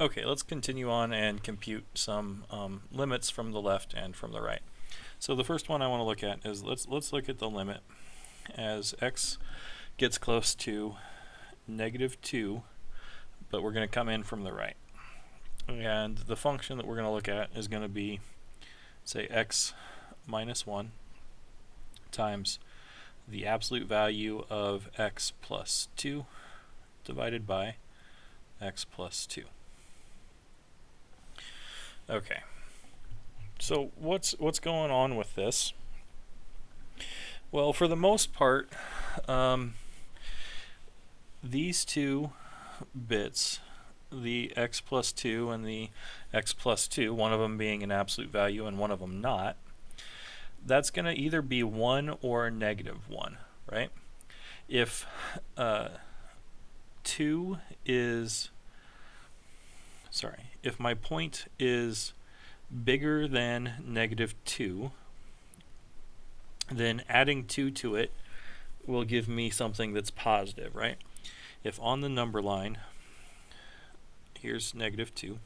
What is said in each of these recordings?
Okay, let's continue on and compute some limits from the left and from the right. So the first one I want to look at is let's look at the limit as x gets close to -2, but we're going to come in from the right. And the function that we're going to look at is going to be, say, x minus 1 times the absolute value of x plus 2 divided by x plus 2. Okay, so what's going on with this? Well, for the most part, these two bits, the x plus 2 and the x plus 2, one of them being an absolute value and one of them not, that's going to either be 1 or -1, right? If 2 is, if my point is bigger than -2, then adding 2 to it will give me something that's positive, right? If on the number line, here's -2,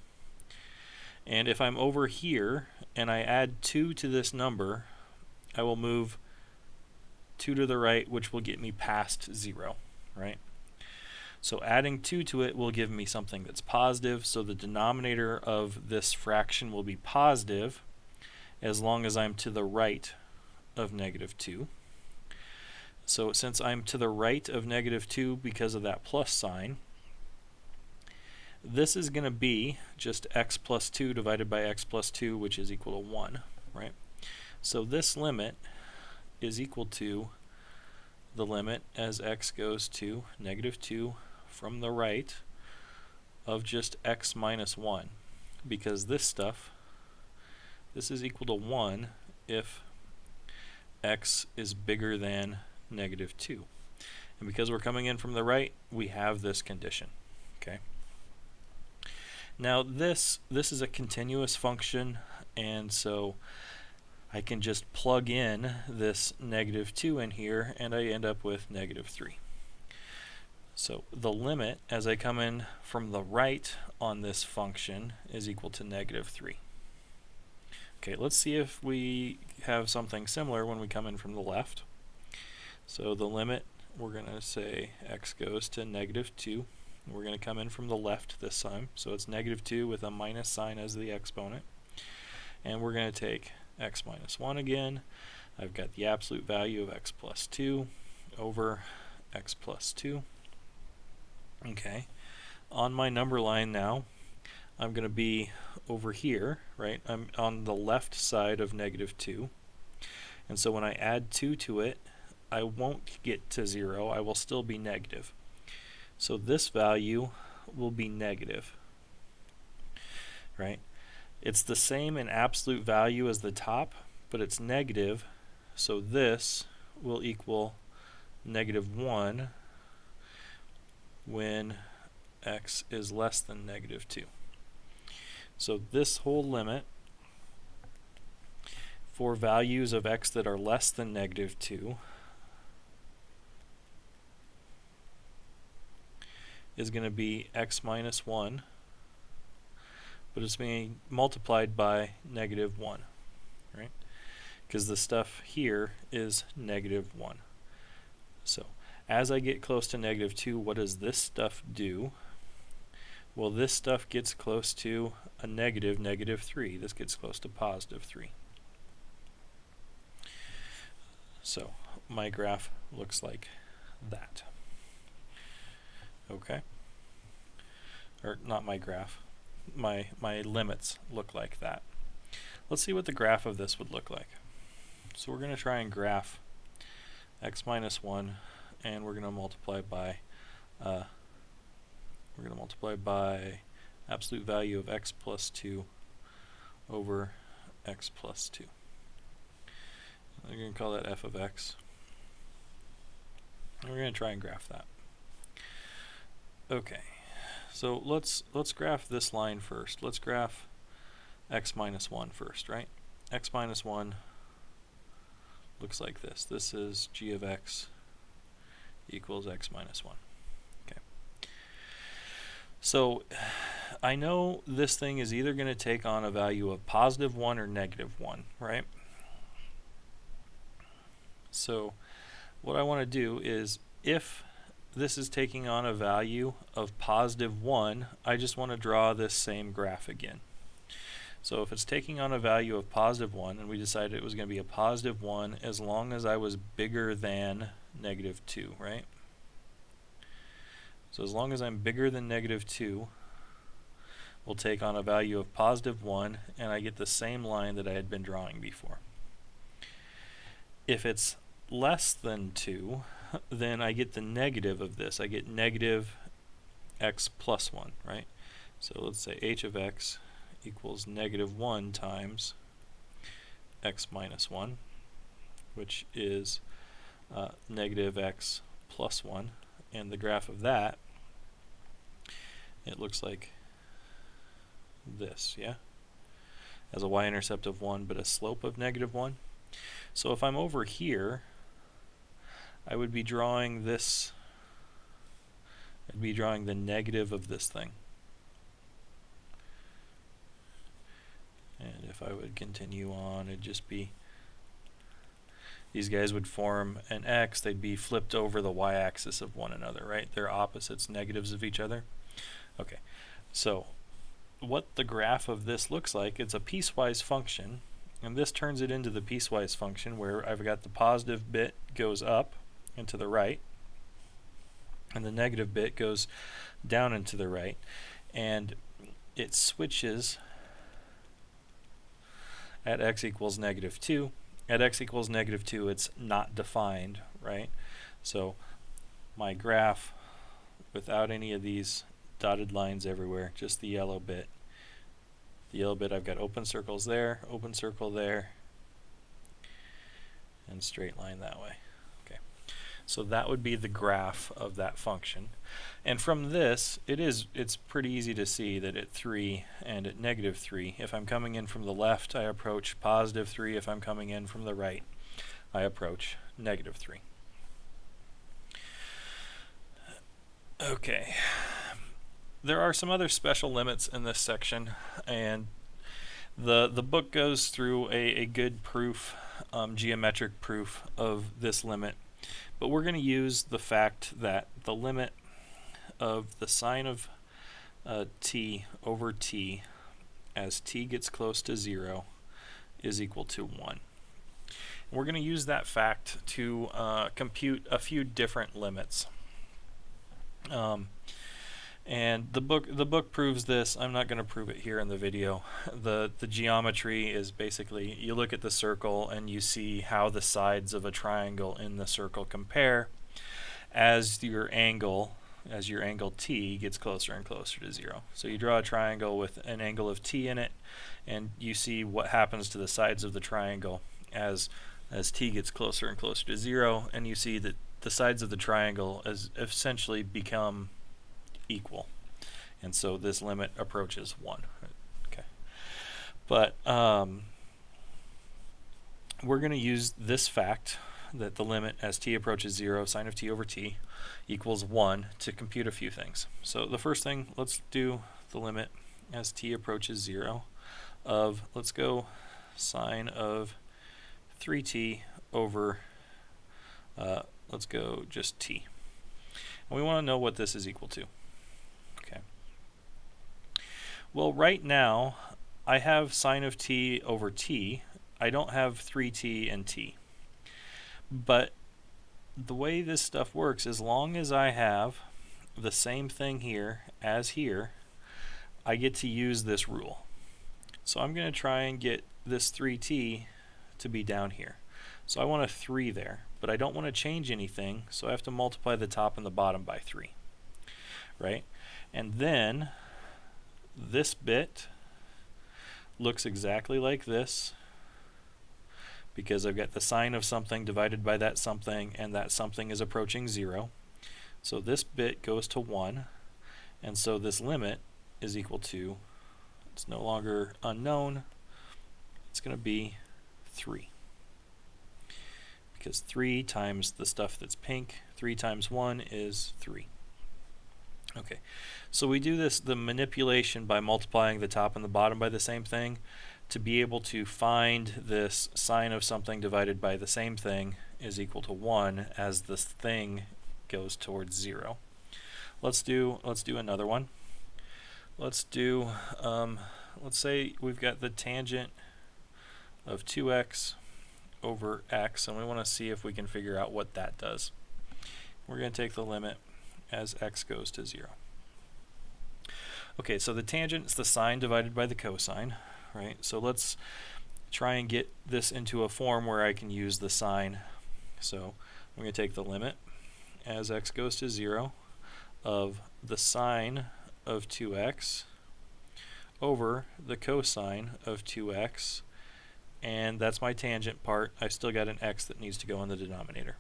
and if I'm over here and I add 2 to this number, I will move 2 to the right, which will get me past 0, right? So adding 2 to it will give me something that's positive, so the denominator of this fraction will be positive as long as I'm to the right of -2. So since I'm to the right of -2 because of that plus sign, this is going to be just x plus 2 divided by x plus 2, which is equal to 1, right? So this limit is equal to the limit as x goes to -2 from the right of just x minus 1, because this is equal to 1 if x is bigger than -2. And because we're coming in from the right, we have this condition. Okay. Now this is a continuous function, and so I can just plug in this -2 in here, and I end up with -3. So the limit as I come in from the right on this function is equal to -3. Okay, let's see if we have something similar when we come in from the left. So the limit, we're going to say x goes to -2. We're going to come in from the left this time, so it's -2 with a minus sign as the exponent. And we're going to take x minus 1 again. I've got the absolute value of x plus 2 over x plus 2. Okay, on my number line now, I'm going to be over here, right? I'm on the left side of -2. And so when I add 2 to it, I won't get to 0. I will still be negative. So this value will be negative, right? It's the same in absolute value as the top, but it's negative. So this will equal -1 when x is less than -2. So this whole limit for values of x that are less than -2 is going to be x minus 1, but it's being multiplied by -1, right? Because the stuff here is -1. So as I get close to -2, what does this stuff do? Well, this stuff gets close to a negative -3. This gets close to +3. So my graph looks like that. Okay? Or not my graph. My limits look like that. Let's see what the graph of this would look like. So we're going to try and graph x minus 1, and we're going to multiply by absolute value of x plus 2 over x plus 2. We're going to call that f of x. And we're going to try and graph that. Okay, so let's graph this line first. Let's graph x minus 1 first, right? X minus 1 looks like this. This is g of x equals x minus 1. Okay. So I know this thing is either going to take on a value of positive 1 or negative 1, right? So what I want to do is, if this is taking on a value of positive 1, I just want to draw this same graph again. So if it's taking on a value of positive 1, and we decided it was going to be a positive 1 as long as I was bigger than negative 2, right? So as long as I'm bigger than negative 2, we'll take on a value of positive 1, and I get the same line that I had been drawing before. If it's less than 2, then I get the negative of this. I get negative x plus 1, right? So let's say h of x equals negative 1 times x minus 1, which is negative x plus 1. And the graph of that, it looks like this, yeah? Has a y-intercept of 1, but a slope of negative 1. So if I'm over here, I would be drawing this, I'd be drawing the negative of this thing. And if I would continue on, it'd just be, these guys would form an x, they'd be flipped over the y-axis of one another, right? They're opposites, negatives of each other. Okay, so what the graph of this looks like, it's a piecewise function, and this turns it into the piecewise function where I've got the positive bit goes up and to the right, and the negative bit goes down and to the right, and it switches at x equals negative 2. At x equals negative 2, it's not defined, right? So my graph, without any of these dotted lines everywhere, just the yellow bit. The yellow bit, I've got open circles there, open circle there, and straight line that way. Okay, so that would be the graph of that function. And from this, it's pretty easy to see that at 3 and at negative 3, if I'm coming in from the left, I approach positive 3. If I'm coming in from the right, I approach negative 3. Okay. There are some other special limits in this section, and the book goes through a good proof, geometric proof of this limit. But we're going to use the fact that the limit of the sine of t over t as t gets close to 0 is equal to 1. We're going to use that fact to compute a few different limits. And the book proves this. I'm not going to prove it here in the video. The geometry is basically, you look at the circle and you see how the sides of a triangle in the circle compare as your angle t gets closer and closer to 0. So you draw a triangle with an angle of t in it, and you see what happens to the sides of the triangle as t gets closer and closer to 0, and you see that the sides of the triangle essentially become equal, and so this limit approaches 1. Okay, but we're going to use this fact that the limit as t approaches 0, sine of t over t equals 1 to compute a few things. So the first thing, let's do the limit as t approaches 0 of, let's go sine of 3t over, let's go just t. And we want to know what this is equal to. Okay. Well, right now, I have sine of t over t. I don't have 3t and t. But the way this stuff works, as long as I have the same thing here as here, I get to use this rule. So I'm going to try and get this 3t to be down here. So I want a 3 there, but I don't want to change anything, so I have to multiply the top and the bottom by 3. Right? And then this bit looks exactly like this, because I've got the sine of something divided by that something, and that something is approaching 0. So this bit goes to 1, and so this limit is equal to, it's no longer unknown, it's going to be 3. Because 3 times the stuff that's pink, 3 times 1 is 3. Okay, so we do the manipulation by multiplying the top and the bottom by the same thing to be able to find this sine of something divided by the same thing is equal to 1 as this thing goes towards 0. Let's do another one. Let's say we've got the tangent of 2x over x, and we want to see if we can figure out what that does. We're going to take the limit as x goes to 0. Okay, so the tangent is the sine divided by the cosine, right? So let's try and get this into a form where I can use the sine. So I'm going to take the limit as x goes to 0 of the sine of 2x over the cosine of 2x, and that's my tangent part. I've still got an x that needs to go in the denominator.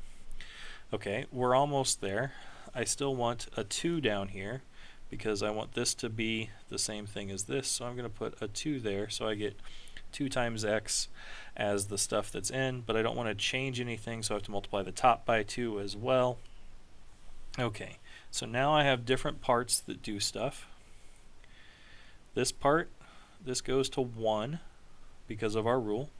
Okay, we're almost there. I still want a 2 down here because I want this to be the same thing as this, so I'm going to put a 2 there, so I get 2 times x as the stuff that's in, but I don't want to change anything, so I have to multiply the top by 2 as well. Okay, so now I have different parts that do stuff. This part, this goes to 1 because of our rule.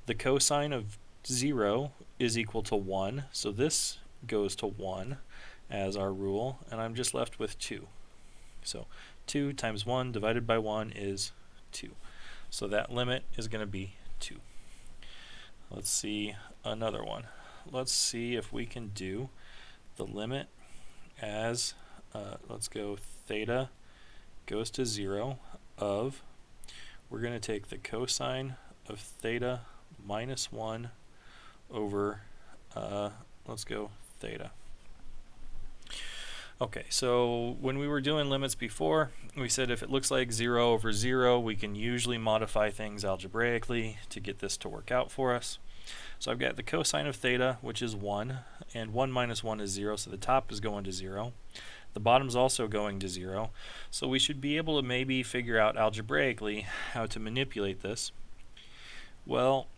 The cosine of 0 is equal to 1, so this goes to 1 as our rule, and I'm just left with 2. So 2 times 1 divided by 1 is 2. So that limit is going to be 2. Let's see another one. Let's see if we can do the limit as, let's go theta goes to 0 of, we're going to take the cosine of theta minus 1 over, let's go theta. Okay, so when we were doing limits before, we said if it looks like 0 over 0, we can usually modify things algebraically to get this to work out for us. So I've got the cosine of theta, which is 1, and 1 minus 1 is 0, so the top is going to 0. The bottom's also going to 0, so we should be able to maybe figure out algebraically how to manipulate this. Well,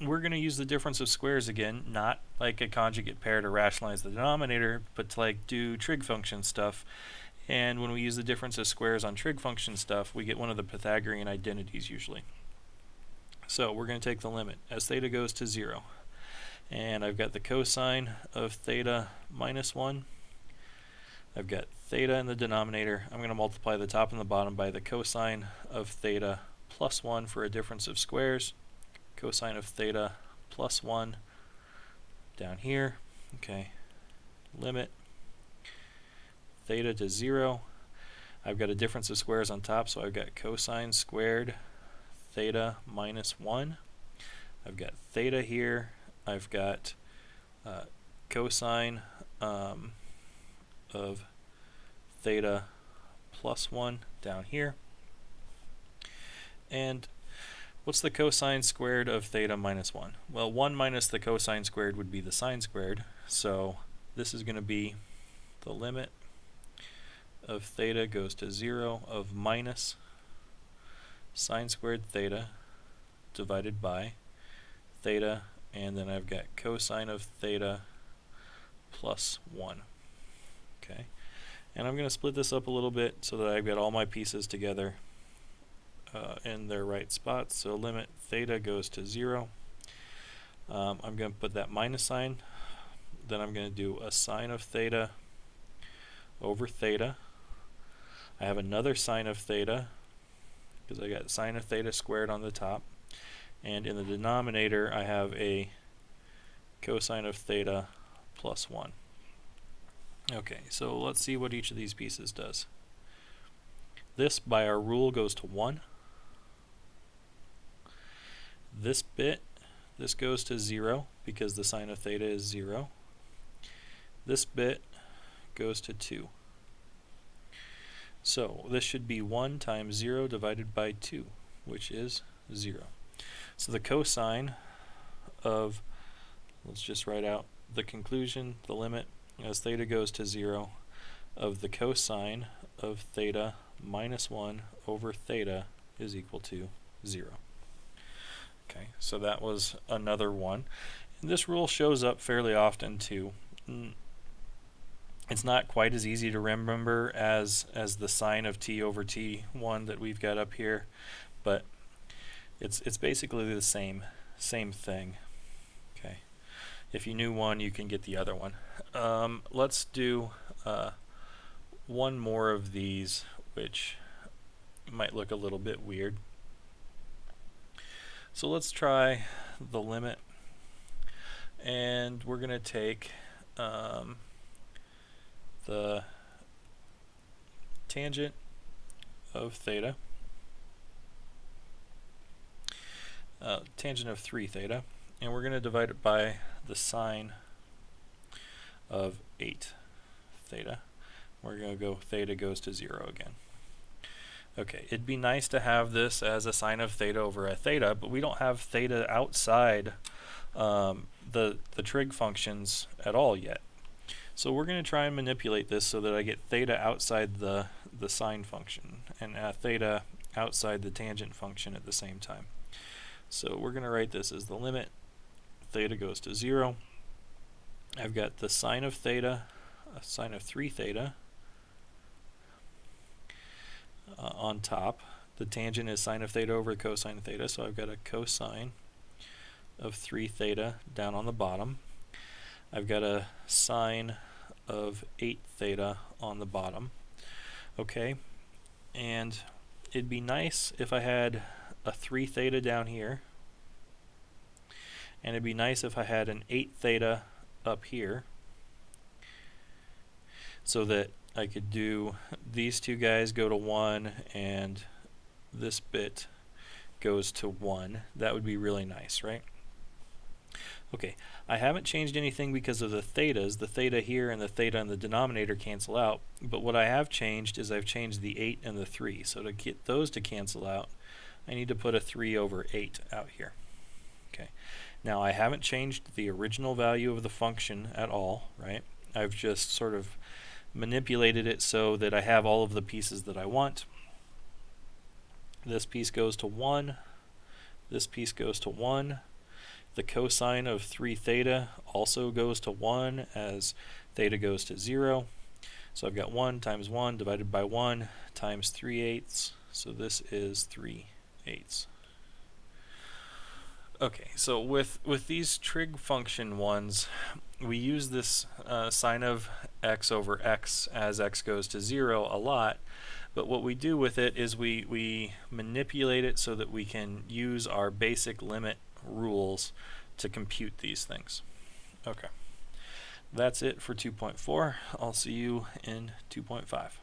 we're going to use the difference of squares again, not like a conjugate pair to rationalize the denominator, but to like do trig function stuff. And when we use the difference of squares on trig function stuff, we get one of the Pythagorean identities usually. So we're going to take the limit as theta goes to 0. And I've got the cosine of theta minus 1. I've got theta in the denominator. I'm going to multiply the top and the bottom by the cosine of theta plus 1 for a difference of squares. Cosine of theta plus 1 down here. Okay, limit theta to 0. I've got a difference of squares on top, so I've got cosine squared theta minus 1. I've got theta here. I've got cosine of theta plus 1 down here. And what's the cosine squared of theta minus 1? Well, 1 minus the cosine squared would be the sine squared, so this is going to be the limit of theta goes to 0 of minus sine squared theta divided by theta, and then I've got cosine of theta plus 1. Okay, and I'm going to split this up a little bit so that I've got all my pieces together in their right spots. So limit theta goes to 0. I'm going to put that minus sign. Then I'm going to do a sine of theta over theta. I have another sine of theta because I got sine of theta squared on the top. And in the denominator, I have a cosine of theta plus 1. Okay, so let's see what each of these pieces does. This, by our rule, goes to 1. This bit, this goes to 0 because the sine of theta is 0. This bit goes to 2. So this should be 1 times 0 divided by 2, which is 0. So the cosine of, let's just write out the conclusion, the limit, as theta goes to 0, of the cosine of theta minus 1 over theta is equal to 0. Okay, so that was another one. And this rule shows up fairly often too. It's not quite as easy to remember as the sine of t over t1 that we've got up here, but it's basically the same thing. Okay. If you knew one, you can get the other one. Let's do one more of these, which might look a little bit weird. So let's try the limit, and we're going to take the tangent of theta, tangent of 3 theta, and we're going to divide it by the sine of 8 theta. We're going to go theta goes to 0 again. Okay, it'd be nice to have this as a sine of theta over a theta, but we don't have theta outside the trig functions at all yet. So we're going to try and manipulate this so that I get theta outside the sine function and theta outside the tangent function at the same time. So we're going to write this as the limit theta goes to 0. I've got the sine of theta, sine of 3 theta on top. The tangent is sine of theta over cosine of theta, so I've got a cosine of 3 theta down on the bottom. I've got a sine of 8 theta on the bottom. Okay, and it'd be nice if I had a 3 theta down here, and it'd be nice if I had an 8 theta up here, so that I could do these two guys go to 1 and this bit goes to 1. That would be really nice, right? Okay, I haven't changed anything because of the thetas. The theta here and the theta in the denominator cancel out, but what I have changed is I've changed the 8 and the 3. So to get those to cancel out, I need to put a 3 over 8 out here. Okay, now I haven't changed the original value of the function at all, right? I've just sort of manipulated it so that I have all of the pieces that I want. This piece goes to 1. This piece goes to 1. The cosine of 3 theta also goes to 1 as theta goes to 0. So I've got 1 times 1 divided by 1 times 3/8. So this is 3/8. Okay, so with these trig function ones, we use this sine of x over x as x goes to 0 a lot, but what we do with it is we manipulate it so that we can use our basic limit rules to compute these things. Okay, that's it for 2.4. I'll see you in 2.5.